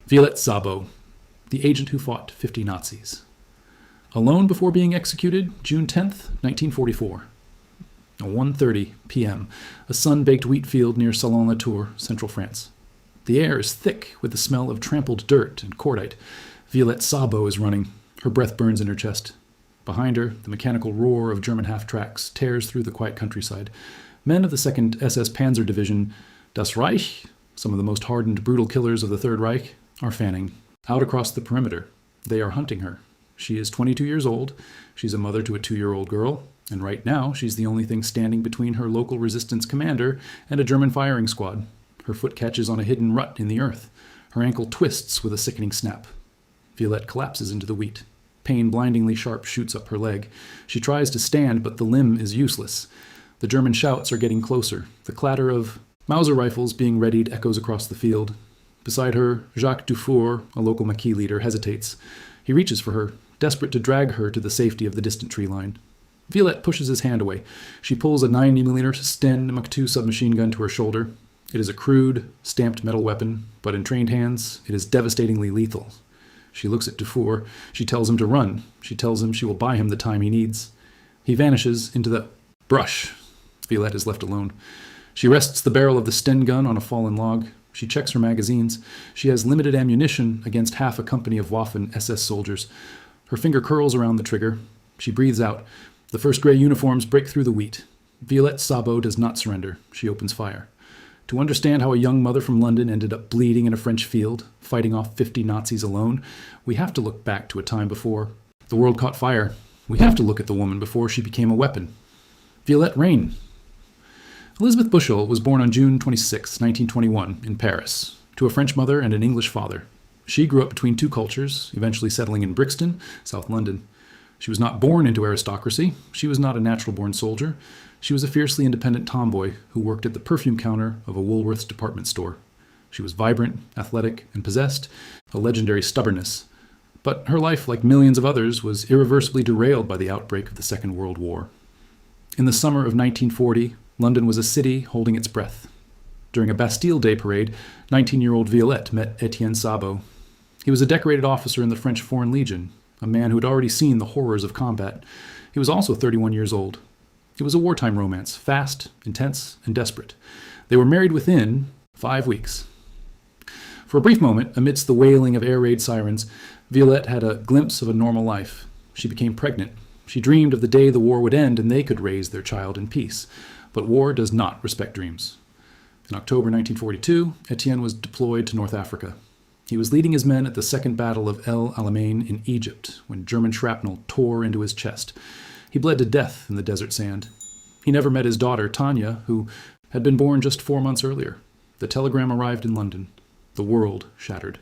Violette Szabo, the agent who fought 50 Nazis. Alone before being executed, June 10th, 1944. At 1:30 p.m., a sun-baked wheat field near Salon-la-Tour, central France. The air is thick with the smell of trampled dirt and cordite. Violette Szabo is running. Her breath burns in her chest. Behind her, the mechanical roar of German half-tracks tears through the quiet countryside. Men of the 2nd SS Panzer Division, Das Reich, some of the most hardened, brutal killers of the Third Reich, are fanning. Out across the perimeter, they are hunting her. She is 22 years old. She's a mother to a 2-year-old girl. And right now, she's the only thing standing between her local resistance commander and a German firing squad. Her foot catches on a hidden rut in the earth. Her ankle twists with a sickening snap. Violette collapses into the wheat. Pain blindingly sharp shoots up her leg. She tries to stand, but the limb is useless. The German shouts are getting closer. The clatter of Mauser rifles being readied echoes across the field. Beside her, Jacques Dufour, a local Maquis leader, hesitates. He reaches for her, desperate to drag her to the safety of the distant tree line. Violette pushes his hand away. She pulls a 9mm Sten Mach 2 submachine gun to her shoulder. It is a crude, stamped metal weapon, but in trained hands, it is devastatingly lethal. She looks at Dufour. She tells him to run. She tells him she will buy him the time he needs. He vanishes into the brush. Violette is left alone. She rests the barrel of the Sten gun on a fallen log. She checks her magazines. She has limited ammunition against half a company of Waffen SS soldiers. Her finger curls around the trigger. She breathes out. The first gray uniforms break through the wheat. Violette Szabo does not surrender. She opens fire. To understand how a young mother from London ended up bleeding in a French field, fighting off 50 Nazis alone, we have to look back to a time before the world caught fire. We have to look at the woman before she became a weapon. Violette Rain. Elizabeth Bushell was born on June 26, 1921, in Paris, to a French mother and an English father. She grew up between two cultures, eventually settling in Brixton, South London. She was not born into aristocracy. She was not a natural-born soldier. She was a fiercely independent tomboy who worked at the perfume counter of a Woolworth's department store. She was vibrant, athletic, and possessed a legendary stubbornness. But her life, like millions of others, was irreversibly derailed by the outbreak of the Second World War. In the summer of 1940, London was a city holding its breath. During a Bastille Day parade, 19-year-old Violette met Etienne Szabo. He was a decorated officer in the French Foreign Legion, a man who had already seen the horrors of combat. He was also 31 years old. It was a wartime romance, fast, intense, and desperate. They were married within 5 weeks. For a brief moment, amidst the wailing of air raid sirens, Violette had a glimpse of a normal life. She became pregnant. She dreamed of the day the war would end and they could raise their child in peace. But war does not respect dreams. In October 1942, Etienne was deployed to North Africa. He was leading his men at the Second Battle of El Alamein in Egypt when German shrapnel tore into his chest. He bled to death in the desert sand. He never met his daughter, Tanya, who had been born just 4 months earlier. The telegram arrived in London. The world shattered.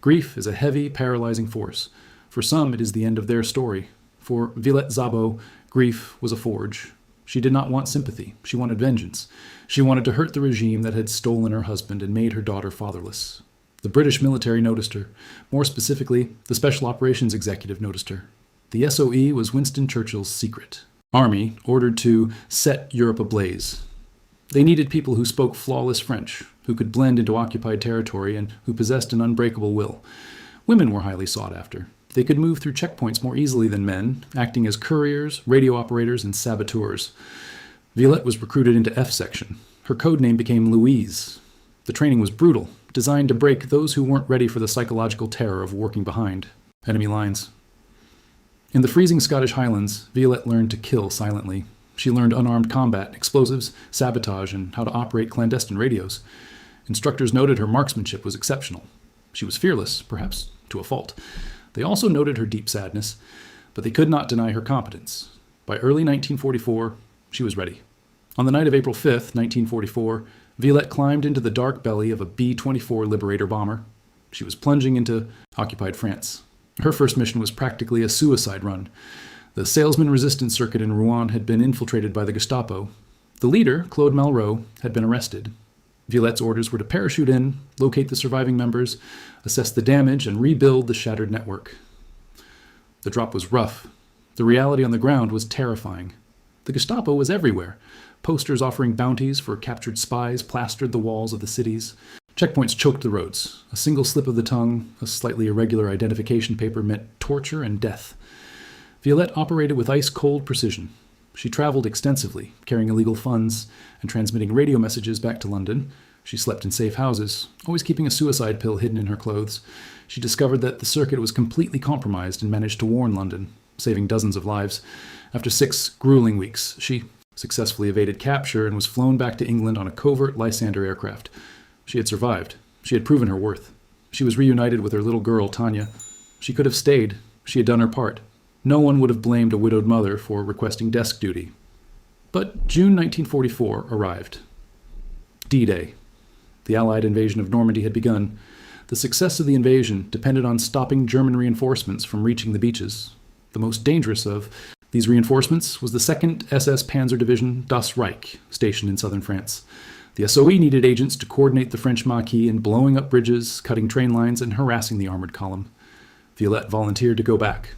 Grief is a heavy, paralyzing force. For some, it is the end of their story. For Violette Szabo, grief was a forge. She did not want sympathy. She wanted vengeance. She wanted to hurt the regime that had stolen her husband and made her daughter fatherless. The British military noticed her. More specifically, the Special Operations Executive noticed her. The SOE was Winston Churchill's secret. Army ordered to set Europe ablaze. They needed people who spoke flawless French, who could blend into occupied territory, and who possessed an unbreakable will. Women were highly sought after. They could move through checkpoints more easily than men, acting as couriers, radio operators, and saboteurs. Violette was recruited into F Section. Her code name became Louise. The training was brutal, designed to break those who weren't ready for the psychological terror of working behind enemy lines. In the freezing Scottish Highlands, Violette learned to kill silently. She learned unarmed combat, explosives, sabotage, and how to operate clandestine radios. Instructors noted her marksmanship was exceptional. She was fearless, perhaps to a fault. They also noted her deep sadness, but they could not deny her competence. By early 1944, she was ready. On the night of April 5th, 1944, Violette climbed into the dark belly of a B-24 Liberator bomber. She was plunging into occupied France. Her first mission was practically a suicide run. The salesman resistance circuit in Rouen had been infiltrated by the Gestapo. The leader, Claude Malraux, had been arrested. Violette's orders were to parachute in, locate the surviving members, assess the damage, and rebuild the shattered network. The drop was rough. The reality on the ground was terrifying. The Gestapo was everywhere. Posters offering bounties for captured spies plastered the walls of the cities. Checkpoints choked the roads. A single slip of the tongue, a slightly irregular identification paper meant torture and death. Violette operated with ice-cold precision. She traveled extensively, carrying illegal funds and transmitting radio messages back to London. She slept in safe houses, always keeping a suicide pill hidden in her clothes. She discovered that the circuit was completely compromised and managed to warn London, saving dozens of lives. After 6 grueling weeks, she successfully evaded capture and was flown back to England on a covert Lysander aircraft. She had survived. She had proven her worth. She was reunited with her little girl, Tanya. She could have stayed. She had done her part. No one would have blamed a widowed mother for requesting desk duty. But June 1944 arrived. D-Day. The Allied invasion of Normandy had begun. The success of the invasion depended on stopping German reinforcements from reaching the beaches. The most dangerous of these reinforcements was the 2nd SS Panzer Division Das Reich, stationed in southern France. The SOE needed agents to coordinate the French Maquis in blowing up bridges, cutting train lines, and harassing the armored column. Violette volunteered to go back.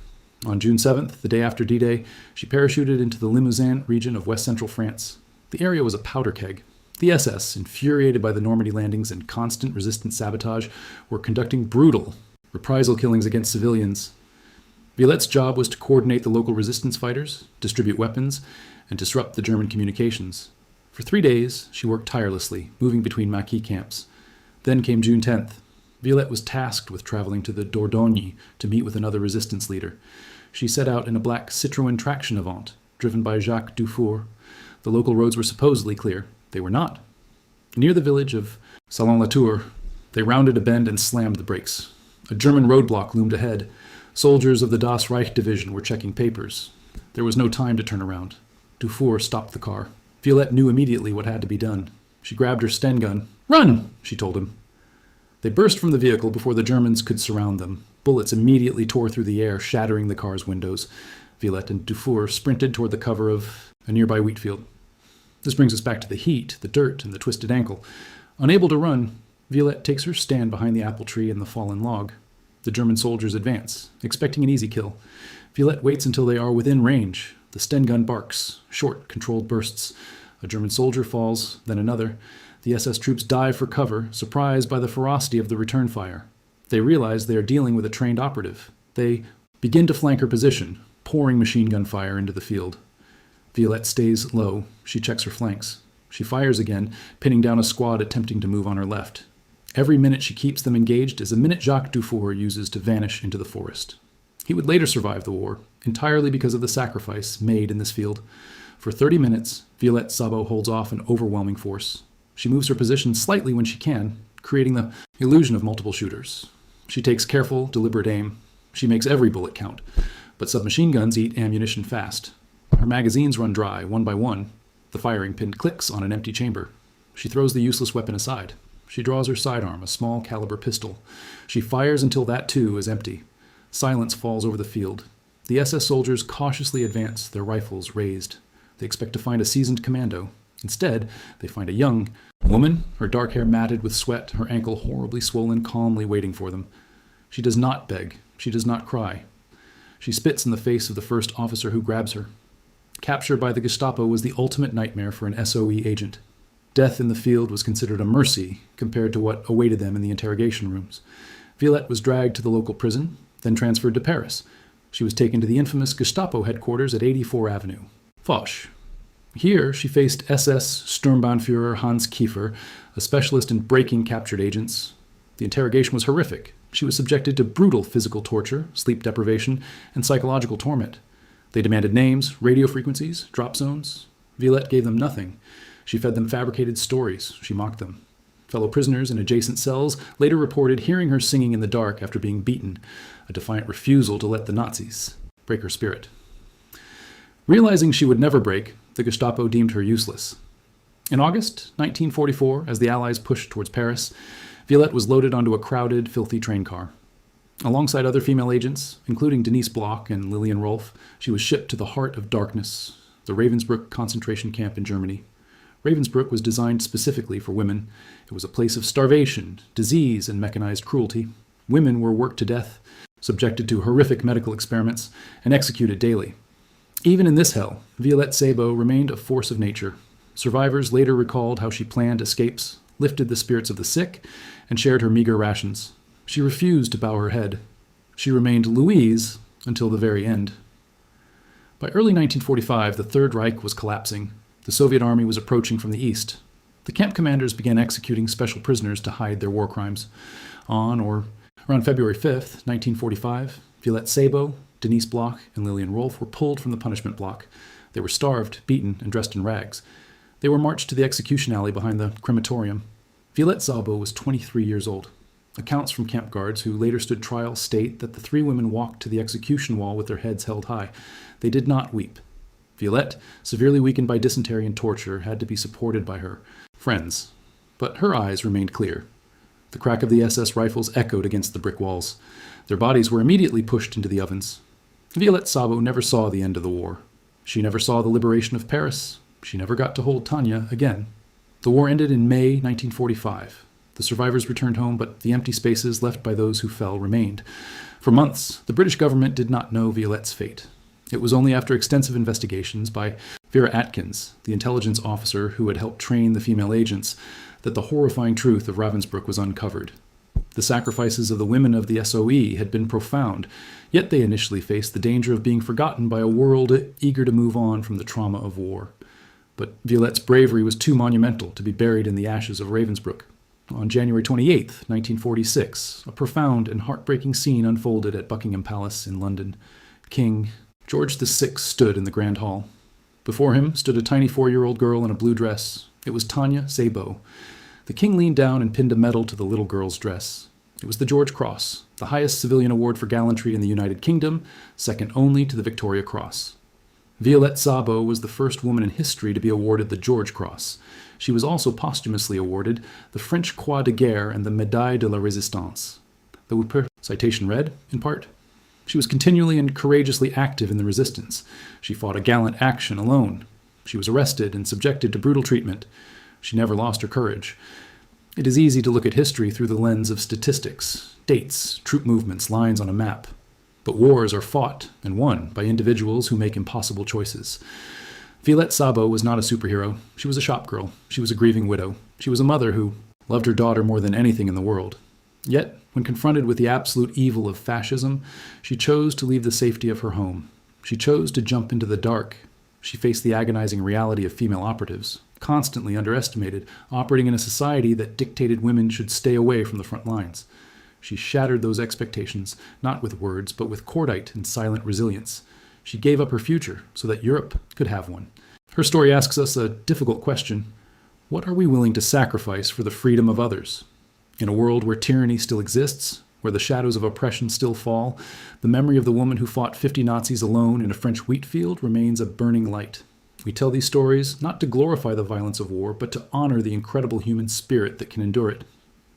On June 7th, the day after D-Day, she parachuted into the Limousin region of west-central France. The area was a powder keg. The SS, infuriated by the Normandy landings and constant resistance sabotage, were conducting brutal reprisal killings against civilians. Violette's job was to coordinate the local resistance fighters, distribute weapons, and disrupt the German communications. For 3 days, she worked tirelessly, moving between Maquis camps. Then came June 10th. Violette was tasked with traveling to the Dordogne to meet with another resistance leader. She set out in a black Citroën traction avant, driven by Jacques Dufour. The local roads were supposedly clear. They were not. Near the village of Salon-la-Tour, they rounded a bend and slammed the brakes. A German roadblock loomed ahead. Soldiers of the Das Reich division were checking papers. There was no time to turn around. Dufour stopped the car. Violette knew immediately what had to be done. She grabbed her Sten gun. "Run!" she told him. They burst from the vehicle before the Germans could surround them. Bullets immediately tore through the air, shattering the car's windows. Violette and Dufour sprinted toward the cover of a nearby wheat field. This brings us back to the heat, the dirt, and the twisted ankle. Unable to run, Violette takes her stand behind the apple tree and the fallen log. The German soldiers advance, expecting an easy kill. Violette waits until they are within range. The Sten gun barks, short, controlled bursts. A German soldier falls, then another. The SS troops dive for cover, surprised by the ferocity of the return fire. They realize they are dealing with a trained operative. They begin to flank her position, pouring machine gun fire into the field. Violette stays low. She checks her flanks. She fires again, pinning down a squad attempting to move on her left. Every minute she keeps them engaged is a minute Jacques Dufour uses to vanish into the forest. He would later survive the war, entirely because of the sacrifice made in this field. For 30 minutes, Violette Szabo holds off an overwhelming force. She moves her position slightly when she can, creating the illusion of multiple shooters. She takes careful, deliberate aim. She makes every bullet count. But submachine guns eat ammunition fast. Her magazines run dry, one by one. The firing pin clicks on an empty chamber. She throws the useless weapon aside. She draws her sidearm, a small caliber pistol. She fires until that too is empty. Silence falls over the field. The SS soldiers cautiously advance, their rifles raised. They expect to find a seasoned commando. Instead, they find a young woman, her dark hair matted with sweat, her ankle horribly swollen, calmly waiting for them. She does not beg. She does not cry. She spits in the face of the first officer who grabs her. Capture by the Gestapo was the ultimate nightmare for an SOE agent. Death in the field was considered a mercy compared to what awaited them in the interrogation rooms. Violette was dragged to the local prison, then transferred to Paris. She was taken to the infamous Gestapo headquarters at 84 Avenue, Foch. Here, she faced SS Sturmbannführer Hans Kiefer, a specialist in breaking captured agents. The interrogation was horrific. She was subjected to brutal physical torture, sleep deprivation, and psychological torment. They demanded names, radio frequencies, drop zones. Violette gave them nothing. She fed them fabricated stories. She mocked them. Fellow prisoners in adjacent cells later reported hearing her singing in the dark after being beaten, a defiant refusal to let the Nazis break her spirit. Realizing she would never break, the Gestapo deemed her useless. In August 1944, as the Allies pushed towards Paris, Violette was loaded onto a crowded, filthy train car. Alongside other female agents, including Denise Bloch and Lillian Rolfe, she was shipped to the heart of darkness, the Ravensbrück concentration camp in Germany. Ravensbrück was designed specifically for women. It was a place of starvation, disease, and mechanized cruelty. Women were worked to death, subjected to horrific medical experiments, and executed daily. Even in this hell, Violette Szabo remained a force of nature. Survivors later recalled how she planned escapes, lifted the spirits of the sick, and shared her meager rations. She refused to bow her head. She remained Louise until the very end. By early 1945, the Third Reich was collapsing. The Soviet army was approaching from the east. The camp commanders began executing special prisoners to hide their war crimes. On or around February 5th, 1945, Violette Szabo, Denise Bloch, and Lillian Rolfe were pulled from the punishment block. They were starved, beaten, and dressed in rags. They were marched to the execution alley behind the crematorium. Violette Szabo was 23 years old. Accounts from camp guards who later stood trial state that the three women walked to the execution wall with their heads held high. They did not weep. Violette, severely weakened by dysentery and torture, had to be supported by her friends. But her eyes remained clear. The crack of the SS rifles echoed against the brick walls. Their bodies were immediately pushed into the ovens. Violette Szabo never saw the end of the war. She never saw the liberation of Paris. She never got to hold Tanya again. The war ended in May 1945. The survivors returned home, but the empty spaces left by those who fell remained. For months, the British government did not know Violette's fate. It was only after extensive investigations by Vera Atkins, the intelligence officer who had helped train the female agents, that the horrifying truth of Ravensbrück was uncovered. The sacrifices of the women of the SOE had been profound, yet they initially faced the danger of being forgotten by a world eager to move on from the trauma of war. But Violette's bravery was too monumental to be buried in the ashes of Ravensbrück. On January 28, 1946, a profound and heartbreaking scene unfolded at Buckingham Palace in London. King George VI stood in the Grand Hall. Before him stood a tiny 4-year-old girl in a blue dress. It was Tanya Szabo. The king leaned down and pinned a medal to the little girl's dress. It was the George Cross, the highest civilian award for gallantry in the United Kingdom, second only to the Victoria Cross. Violette Szabo was the first woman in history to be awarded the George Cross. She was also posthumously awarded the French Croix de Guerre and the Médaille de la Résistance. The citation read, in part, "She was continually and courageously active in the resistance. She fought a gallant action alone. She was arrested and subjected to brutal treatment. She never lost her courage." It is easy to look at history through the lens of statistics, dates, troop movements, lines on a map. But wars are fought and won by individuals who make impossible choices. Violette Szabo was not a superhero. She was a shopgirl. She was a grieving widow. She was a mother who loved her daughter more than anything in the world. Yet, when confronted with the absolute evil of fascism, she chose to leave the safety of her home. She chose to jump into the dark. She faced the agonizing reality of female operatives, constantly underestimated, operating in a society that dictated women should stay away from the front lines. She shattered those expectations, not with words, but with cordite and silent resilience. She gave up her future so that Europe could have one. Her story asks us a difficult question. What are we willing to sacrifice for the freedom of others? In a world where tyranny still exists, where the shadows of oppression still fall, the memory of the woman who fought 50 Nazis alone in a French wheat field remains a burning light. We tell these stories not to glorify the violence of war, but to honor the incredible human spirit that can endure it.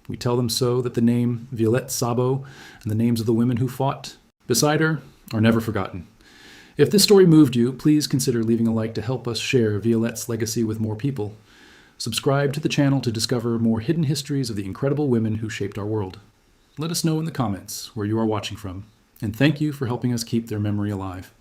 We tell them so that the name Violette Szabo and the names of the women who fought beside her are never forgotten. If this story moved you, please consider leaving a like to help us share Violette's legacy with more people. Subscribe to the channel to discover more hidden histories of the incredible women who shaped our world. Let us know in the comments where you are watching from, and thank you for helping us keep their memory alive.